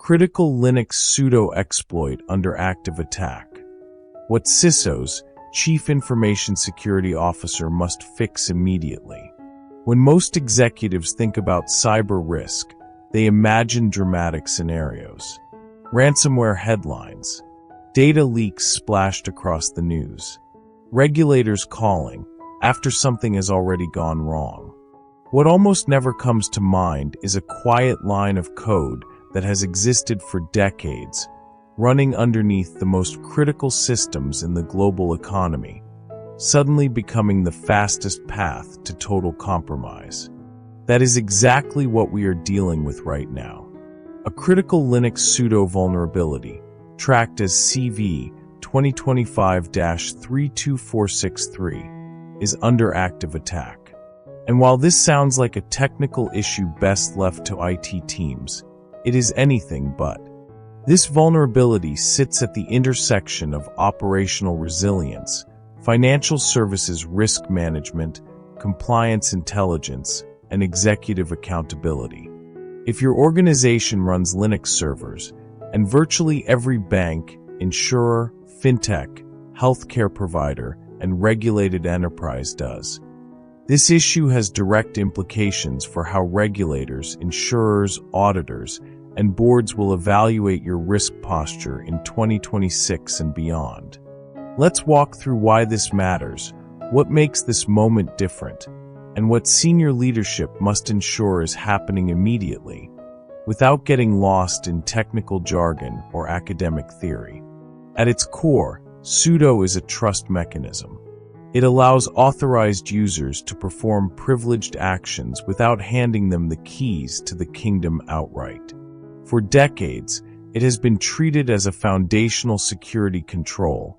Critical Linux SUDO exploit under active attack. What CISOs, Chief Information Security Officer, must fix immediately. When most executives think about cyber risk, they imagine dramatic scenarios. Ransomware headlines. Data leaks splashed across the news. Regulators calling after something has already gone wrong. What almost never comes to mind is a quiet line of code that has existed for decades, running underneath the most critical systems in the global economy, suddenly becoming the fastest path to total compromise. That is exactly what we are dealing with right now. A critical Linux SUDO vulnerability, tracked as CV 2025-32463, is under active attack. And while this sounds like a technical issue best left to IT teams, it is anything but. This vulnerability sits at the intersection of operational resilience, financial services risk management, compliance intelligence, and executive accountability. If your organization runs Linux servers, and virtually every bank, insurer, fintech, healthcare provider, and regulated enterprise does, this issue has direct implications for how regulators, insurers, auditors, and boards will evaluate your risk posture in 2026 and beyond. Let's walk through why this matters, what makes this moment different, and what senior leadership must ensure is happening immediately, without getting lost in technical jargon or academic theory. At its core, SUDO is a trust mechanism. It allows authorized users to perform privileged actions without handing them the keys to the kingdom outright. For decades, it has been treated as a foundational security control,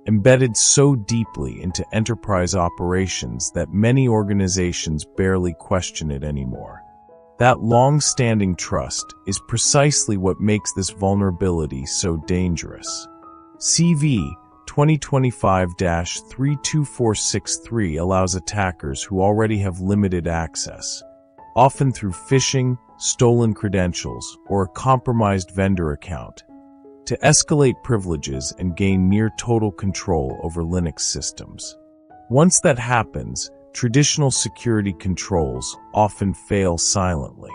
embedded so deeply into enterprise operations that many organizations barely question it anymore. That long-standing trust is precisely what makes this vulnerability so dangerous. CV 2025-32463 allows attackers who already have limited access, often through phishing, stolen credentials, or a compromised vendor account, to escalate privileges and gain near total control over Linux systems. Once that happens, traditional security controls often fail silently.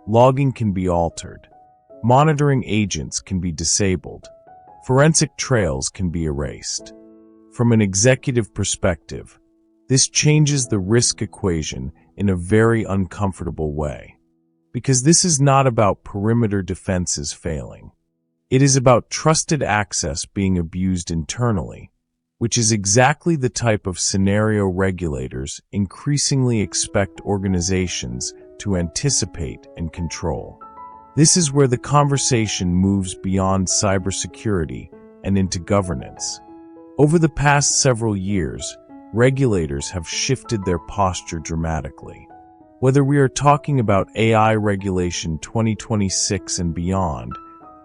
Logging can be altered. Monitoring agents can be disabled. Forensic trails can be erased. From an executive perspective, this changes the risk equation in a very uncomfortable way. Because this is not about perimeter defenses failing. It is about trusted access being abused internally, which is exactly the type of scenario regulators increasingly expect organizations to anticipate and control. This is where the conversation moves beyond cybersecurity and into governance. Over the past several years, regulators have shifted their posture dramatically. Whether we are talking about AI Regulation 2026 and beyond,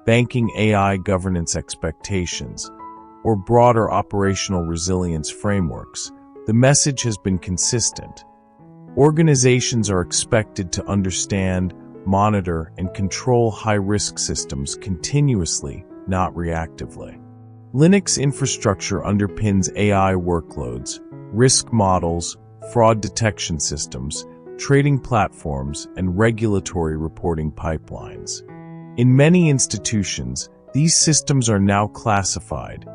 banking AI governance expectations, or broader operational resilience frameworks, the message has been consistent. Organizations are expected to understand, monitor, and control high-risk systems continuously, not reactively. Linux infrastructure underpins AI workloads, risk models, fraud detection systems, trading platforms, and regulatory reporting pipelines. In many institutions, these systems are now classified,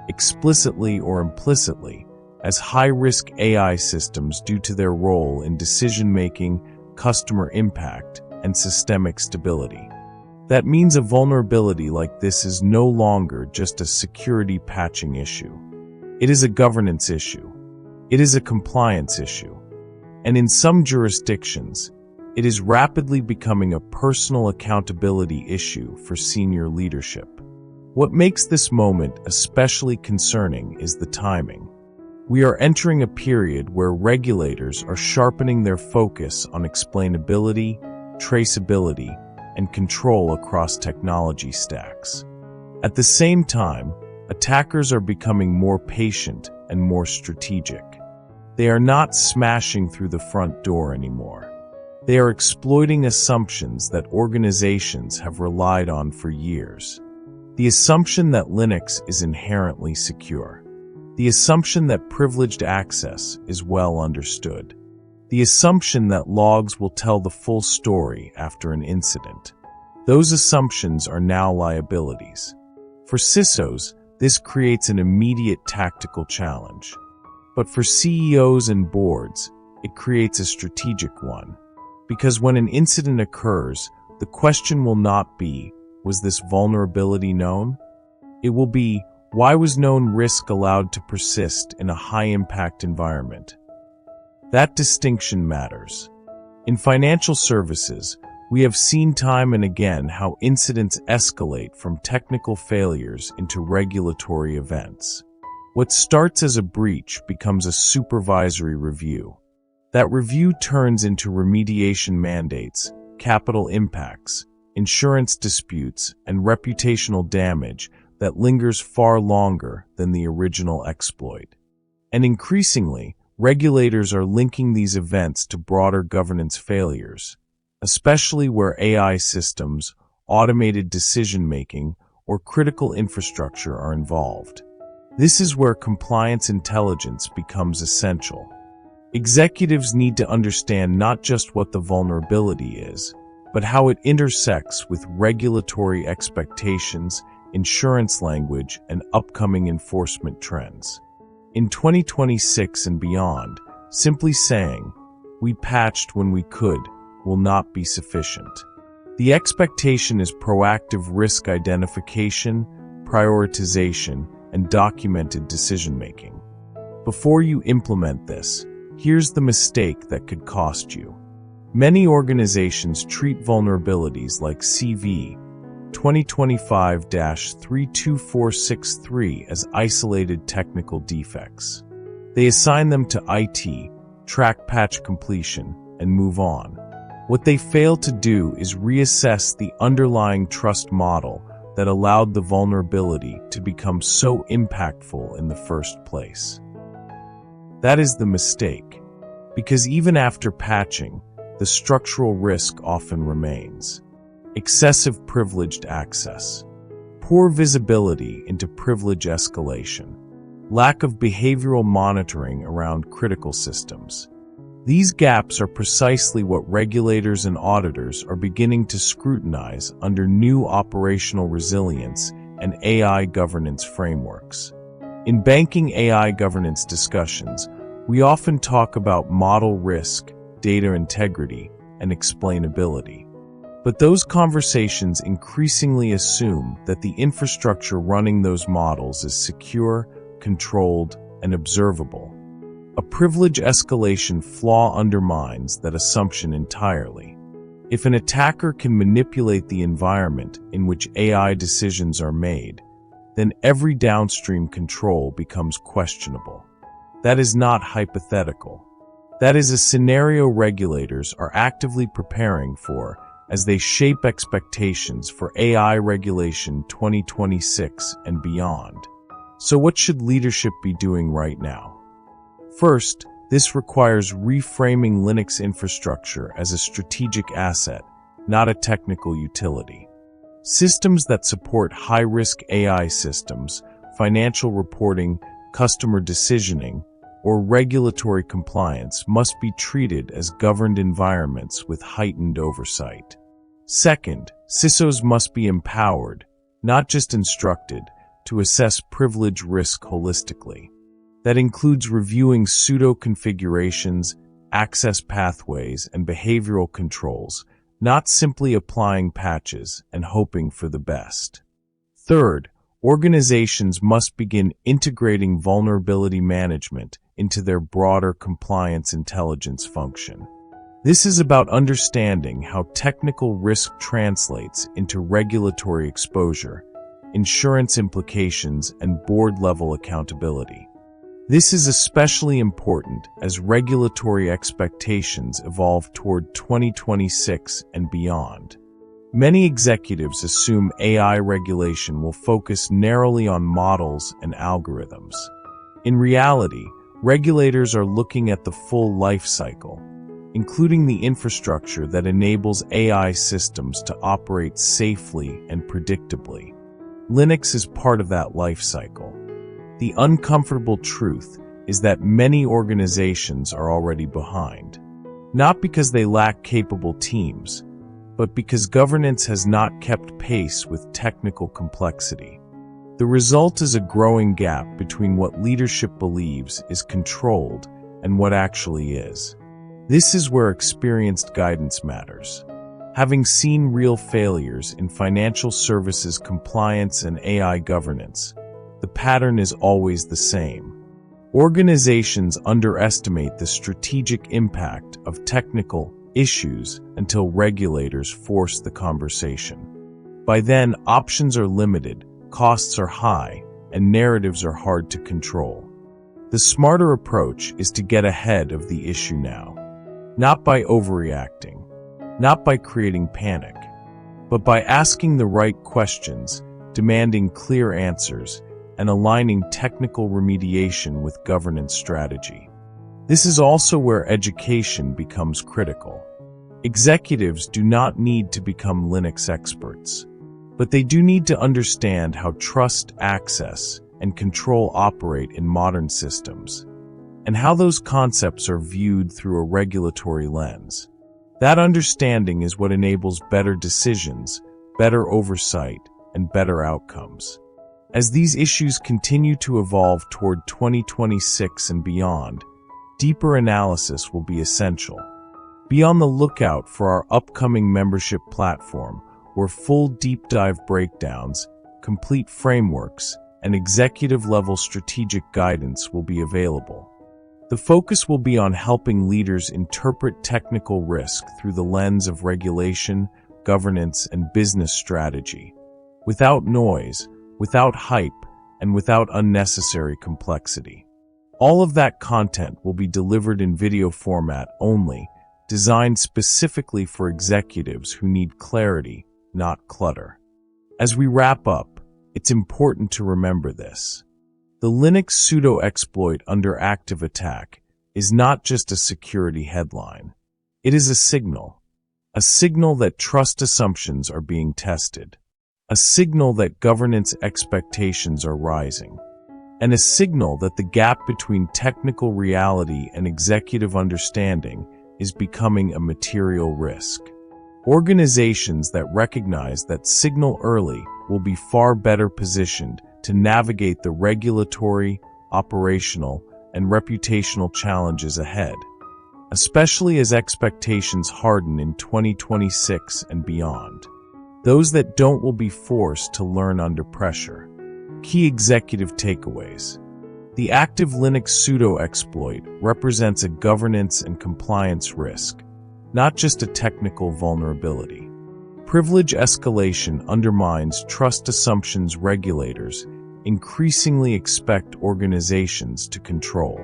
explicitly or implicitly, as high-risk AI systems due to their role in decision-making, customer impact, and systemic stability. That means a vulnerability like this is no longer just a security patching issue. It is a governance issue. It is a compliance issue. And in some jurisdictions, it is rapidly becoming a personal accountability issue for senior leadership. What makes this moment especially concerning is the timing. We are entering a period where regulators are sharpening their focus on explainability, traceability, and control across technology stacks. At the same time, attackers are becoming more patient and more strategic. They are not smashing through the front door anymore. They are exploiting assumptions that organizations have relied on for years. The assumption that Linux is inherently secure. The assumption that privileged access is well understood. The assumption that logs will tell the full story after an incident. Those assumptions are now liabilities. For CISOs, this creates an immediate tactical challenge. But for CEOs and boards, it creates a strategic one. Because when an incident occurs, the question will not be, was this vulnerability known? It will be, why was known risk allowed to persist in a high-impact environment? That distinction matters. In financial services, we have seen time and again how incidents escalate from technical failures into regulatory events. What starts as a breach becomes a supervisory review. That review turns into remediation mandates, capital impacts, insurance disputes, and reputational damage that lingers far longer than the original exploit. And increasingly, regulators are linking these events to broader governance failures, especially where AI systems, automated decision-making, or critical infrastructure are involved. This is where compliance intelligence becomes essential. Executives need to understand not just what the vulnerability is, but how it intersects with regulatory expectations, insurance language, and upcoming enforcement trends. In 2026 and beyond, simply saying, "We patched when we could," will not be sufficient. The expectation is proactive risk identification, prioritization, and documented decision-making. Before you implement this, here's the mistake that could cost you. Many organizations treat vulnerabilities like CV 2025-32463 as isolated technical defects. They assign them to IT, track patch completion, and move on. What they fail to do is reassess the underlying trust model that allowed the vulnerability to become so impactful in the first place. That is the mistake, because even after patching, the structural risk often remains. Excessive privileged access, poor visibility into privilege escalation, lack of behavioral monitoring around critical systems. These gaps are precisely what regulators and auditors are beginning to scrutinize under new operational resilience and AI governance frameworks. In banking AI governance discussions, we often talk about model risk, data integrity, and explainability. But those conversations increasingly assume that the infrastructure running those models is secure, controlled, and observable. A privilege escalation flaw undermines that assumption entirely. If an attacker can manipulate the environment in which AI decisions are made, then every downstream control becomes questionable. That is not hypothetical. That is a scenario regulators are actively preparing for as they shape expectations for AI regulation 2026 and beyond. So what should leadership be doing right now? First, this requires reframing Linux infrastructure as a strategic asset, not a technical utility. Systems that support high-risk AI systems, financial reporting, customer decisioning, or regulatory compliance must be treated as governed environments with heightened oversight. Second, CISOs must be empowered, not just instructed, to assess privilege risk holistically. That includes reviewing pseudo configurations, access pathways, and behavioral controls, not simply applying patches and hoping for the best. Third, organizations must begin integrating vulnerability management into their broader compliance intelligence function. This is about understanding how technical risk translates into regulatory exposure, insurance implications, and board-level accountability. This is especially important as regulatory expectations evolve toward 2026 and beyond. Many executives assume AI regulation will focus narrowly on models and algorithms. In reality, regulators are looking at the full life cycle: including the infrastructure that enables AI systems to operate safely and predictably. Linux is part of that life cycle. The uncomfortable truth is that many organizations are already behind. Not because they lack capable teams, but because governance has not kept pace with technical complexity. The result is a growing gap between what leadership believes is controlled and what actually is. This is where experienced guidance matters. Having seen real failures in financial services compliance and AI governance, the pattern is always the same. Organizations underestimate the strategic impact of technical issues until regulators force the conversation. By then, options are limited, costs are high, and narratives are hard to control. The smarter approach is to get ahead of the issue now. Not by overreacting, not by creating panic, but by asking the right questions, demanding clear answers, and aligning technical remediation with governance strategy. This is also where education becomes critical. Executives do not need to become Linux experts, but they do need to understand how trust, access, and control operate in modern systems, and how those concepts are viewed through a regulatory lens. That understanding is what enables better decisions, better oversight, and better outcomes. As these issues continue to evolve toward 2026 and beyond, deeper analysis will be essential. Be on the lookout for our upcoming membership platform, where full deep dive breakdowns, complete frameworks, and executive-level strategic guidance will be available. The focus will be on helping leaders interpret technical risk through the lens of regulation, governance, and business strategy, without noise, without hype, and without unnecessary complexity. All of that content will be delivered in video format only, designed specifically for executives who need clarity, not clutter. As we wrap up, it's important to remember this. The Linux SUDO exploit under active attack is not just a security headline. It is a signal that trust assumptions are being tested, a signal that governance expectations are rising, and a signal that the gap between technical reality and executive understanding is becoming a material risk. Organizations that recognize that signal early will be far better positioned to navigate the regulatory, operational, and reputational challenges ahead, especially as expectations harden in 2026 and beyond. Those that don't will be forced to learn under pressure. Key executive takeaways. The active Linux SUDO exploit represents a governance and compliance risk, not just a technical vulnerability. Privilege escalation undermines trust assumptions regulators increasingly expect organizations to control.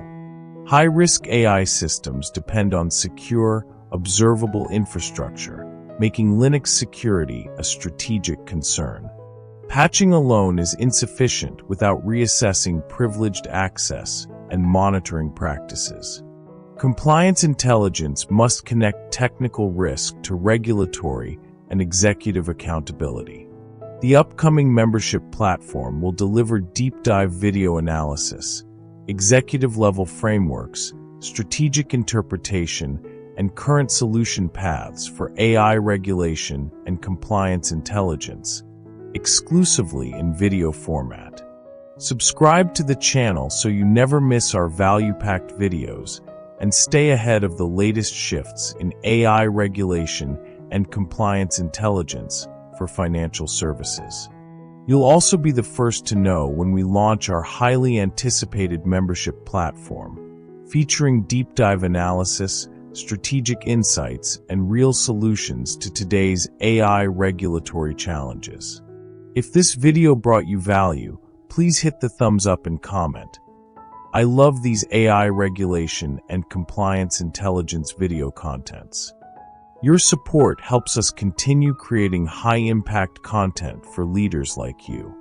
High-risk AI systems depend on secure, observable infrastructure, making Linux security a strategic concern. Patching alone is insufficient without reassessing privileged access and monitoring practices. Compliance intelligence must connect technical risk to regulatory and executive accountability. The upcoming membership platform will deliver deep dive video analysis, executive-level frameworks, strategic interpretation, and current solution paths for AI regulation and compliance intelligence, exclusively in video format. Subscribe to the channel so you never miss our value-packed videos and stay ahead of the latest shifts in AI regulation and compliance intelligence for financial services. You'll also be the first to know when we launch our highly anticipated membership platform, featuring deep dive analysis, strategic insights, and real solutions to today's AI regulatory challenges. If this video brought you value, please hit the thumbs up and comment. I love these AI regulation and compliance intelligence video contents. Your support helps us continue creating high-impact content for leaders like you.